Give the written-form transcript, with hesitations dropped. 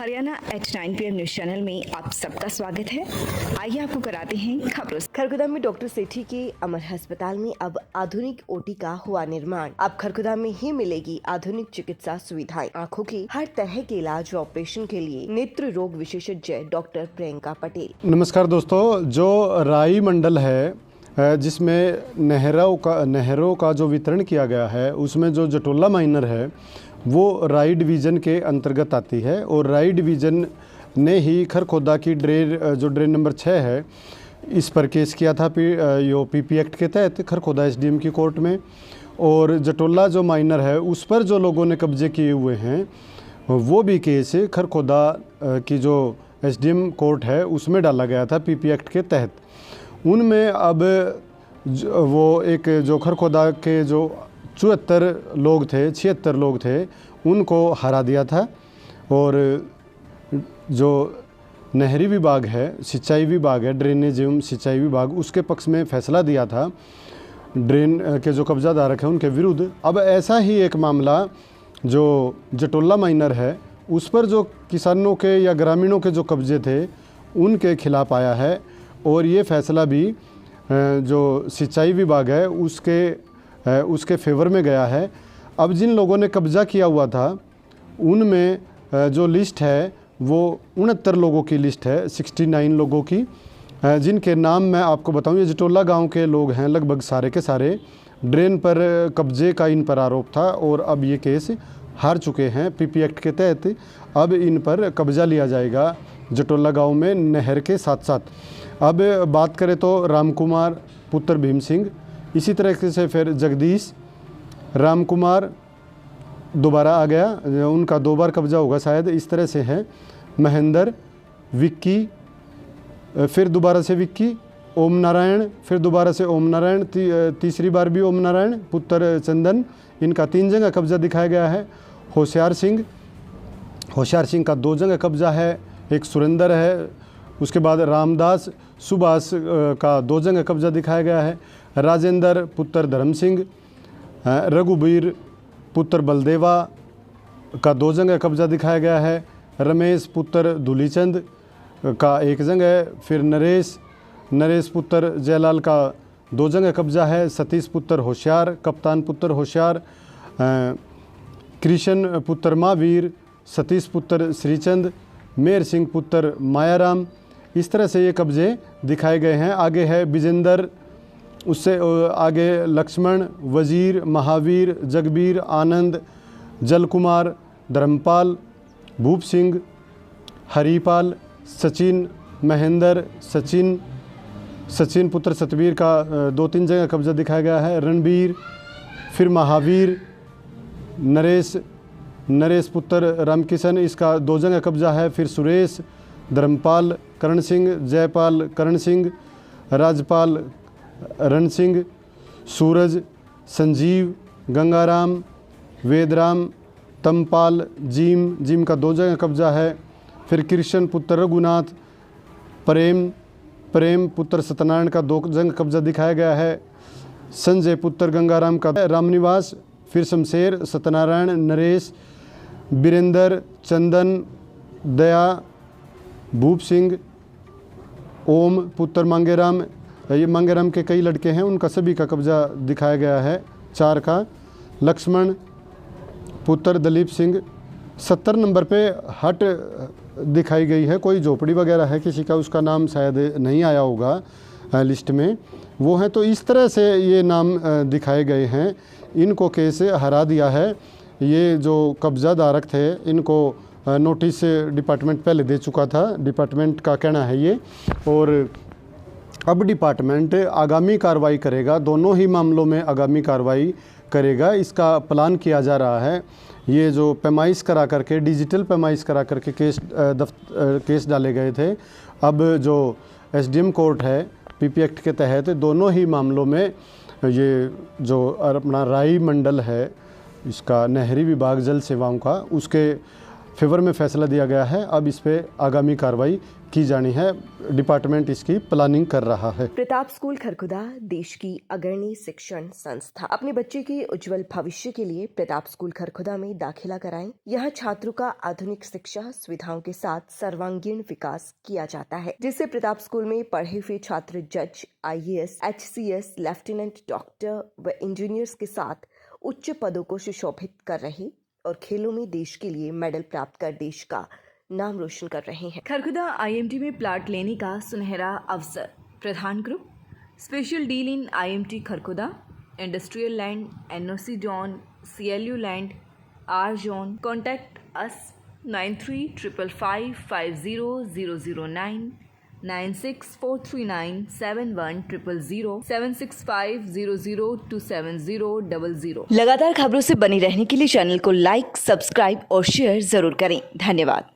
Haryana H9 PM news channel में आप सबका स्वागत है। आइए आपको कराते हैं खबरों। खरगोदा में डॉक्टर सेठी के अमर अस्पताल में अब आधुनिक ओटी का हुआ निर्माण। अब खरगोदा में ही मिलेगी आधुनिक चिकित्सा सुविधाएं। आँखों की हर तरह के इलाज व ऑपरेशन के लिए नेत्र रोग विशेषज्ञ डॉक्टर प्रियंका पटेल। नमस्कार दोस्तों, जो राई मंडल है जिसमें नहरों का जो वितरण किया गया है, उसमें जो जटोला माइनर है वो राई डिवीज़न के अंतर्गत आती है। और राई डिवीज़न ने ही खरखोदा की ड्रेन नंबर 6 है, इस पर केस किया था पीपी एक्ट के तहत खरखोदा एसडीएम की कोर्ट में। और जटोला जो माइनर है उस पर जो लोगों ने कब्जे किए हुए हैं वो भी केस खरखोदा की जो एसडीएम कोर्ट है उसमें डाला गया था पीपी एक्ट के तहत। उनमें अब वो एक जो खरखोदा के जो 76 लोग थे उनको हरा दिया था। और जो नहरी विभाग है, सिंचाई विभाग है, ड्रेनेज एवं सिंचाई विभाग, उसके पक्ष में फैसला दिया था ड्रेन के जो कब्जाधारक हैं उनके विरुद्ध। अब ऐसा ही एक मामला जो जटोला माइनर है उस पर जो किसानों के या ग्रामीणों के जो कब्जे थे उनके खिलाफ आया है। और ये फैसला भी जो सिंचाई विभाग है उसके फेवर में गया है। अब जिन लोगों ने कब्जा किया हुआ था उनमें जो लिस्ट है वो 69 लोगों की लिस्ट है, 69 लोगों की, जिनके नाम मैं आपको बताऊं। ये जटोला गांव के लोग हैं लगभग सारे के सारे। ड्रेन पर कब्जे का इन पर आरोप था और अब ये केस हार चुके हैं पीपी एक्ट के तहत। अब इन पर कब्जा लिया जाएगा जटोला गांव में नहर के साथ साथ। अब बात करें तो रामकुमार पुत्र भीम सिंह, इसी तरीके से फिर जगदीश, रामकुमार दोबारा आ गया, उनका 2 बार कब्जा होगा शायद, इस तरह से है। महेंद्र, विक्की, फिर दोबारा से विक्की, ओम नारायण, फिर दोबारा से ओम नारायण, तीसरी बार भी ओम नारायण, पुत्र चंदन, इनका 3 जगह कब्जा दिखाया गया है। होशियार सिंह का 2 जगह कब्जा है, एक सुरेंद्र है। उसके बाद रामदास, सुभाष का 2 जगह कब्जा दिखाया गया है। राजेंद्र पुत्र धर्म सिंह, रघुबीर पुत्र बलदेवा का 2 जगह कब्जा दिखाया गया है। रमेश पुत्र धूलीचंद का 1 जगह, फिर नरेश पुत्र जयलाल का 2 जगह कब्जा है। सतीश पुत्र होशियार, कप्तान पुत्र होशियार, कृष्ण पुत्र महावीर, सतीश पुत्र श्रीचंद, मेहर सिंह पुत्र मायाराम, इस तरह से ये कब्जे दिखाए गए हैं। आगे है विजेंद्र, उससे आगे लक्ष्मण, वजीर, महावीर, जगबीर, आनंद, जलकुमार, धर्मपाल, भूप सिंह, हरिपाल, सचिन, महेंद्र, सचिन पुत्र सतवीर का 2-3 जगह कब्जा दिखाया गया है। रणबीर, फिर महावीर, नरेश पुत्र रामकिशन, इसका 2 जगह कब्जा है। फिर सुरेश, धर्मपाल, करण सिंह, जयपाल, करण सिंह, राजपाल, रण सिंह, सूरज, संजीव, गंगाराम, वेदराम, तमपाल, जीम का 2 जगह कब्जा है। फिर कृष्ण पुत्र रघुनाथ, प्रेम पुत्र सत्यनारायण का 2 जगह कब्जा दिखाया गया है। संजय पुत्र गंगाराम का रामनिवास, फिर शमशेर, सत्यनारायण, नरेश, बीरेंद्र, चंदन, दया, भूप सिंह, ओम पुत्र मांगेराम, ये मांगेराम के कई लड़के हैं, उनका सभी का कब्जा दिखाया गया है 4 का। लक्ष्मण पुत्र दलीप सिंह, 70 नंबर पे हट दिखाई गई है, कोई झोपड़ी वगैरह है किसी का, उसका नाम शायद नहीं आया होगा लिस्ट में, वो है। तो इस तरह से ये नाम दिखाए गए हैं, इनको केस हरा दिया है। ये जो कब्जाधारक थे इनको नोटिस डिपार्टमेंट पहले दे चुका था, डिपार्टमेंट का कहना है ये। और अब डिपार्टमेंट आगामी कार्रवाई करेगा, दोनों ही मामलों में आगामी कार्रवाई करेगा, इसका प्लान किया जा रहा है। ये जो पैमाइश करा करके, डिजिटल पैमाइश करा करके केस डाले गए थे, अब जो एसडीएम कोर्ट है पीपी एक्ट के तहत दोनों ही मामलों में ये जो अपना राई मंडल है, इसका नहरी विभाग जल सेवाओं का, उसके फेवर में फैसला दिया गया है। अब इस पे आगामी कार्रवाई की जानी है। डिपार्टमेंट इसकी प्लानिंग कर रहा है। प्रताप स्कूल खरखुदा देश की अग्रणी शिक्षण संस्था। अपने बच्चे के उज्जवल भविष्य के लिए प्रताप स्कूल खरखुदा में दाखिला कराएं। यहाँ छात्रों का आधुनिक शिक्षा सुविधाओं के साथ सर्वांगीण विकास किया जाता है, जिससे प्रताप स्कूल में पढ़े हुए छात्र जज, IAS, HCS, लेफ्टिनेंट, डॉक्टर व इंजीनियर्स के साथ उच्च पदों को सुशोभित कर रहे और खेलों में देश के लिए मेडल प्राप्त कर देश का नाम रोशन कर रहे हैं। खरखुदा IMT में प्लाट लेने का सुनहरा अवसर। Pradhan group special deal in IMT Kharkhoda, industrial land, NOC zone, CLU land, R zone. Contact us 9355500009, 9643971000, 7650027000। लगातार खबरों से बनी रहने के लिए चैनल को लाइक, सब्सक्राइब और शेयर जरूर करें। धन्यवाद।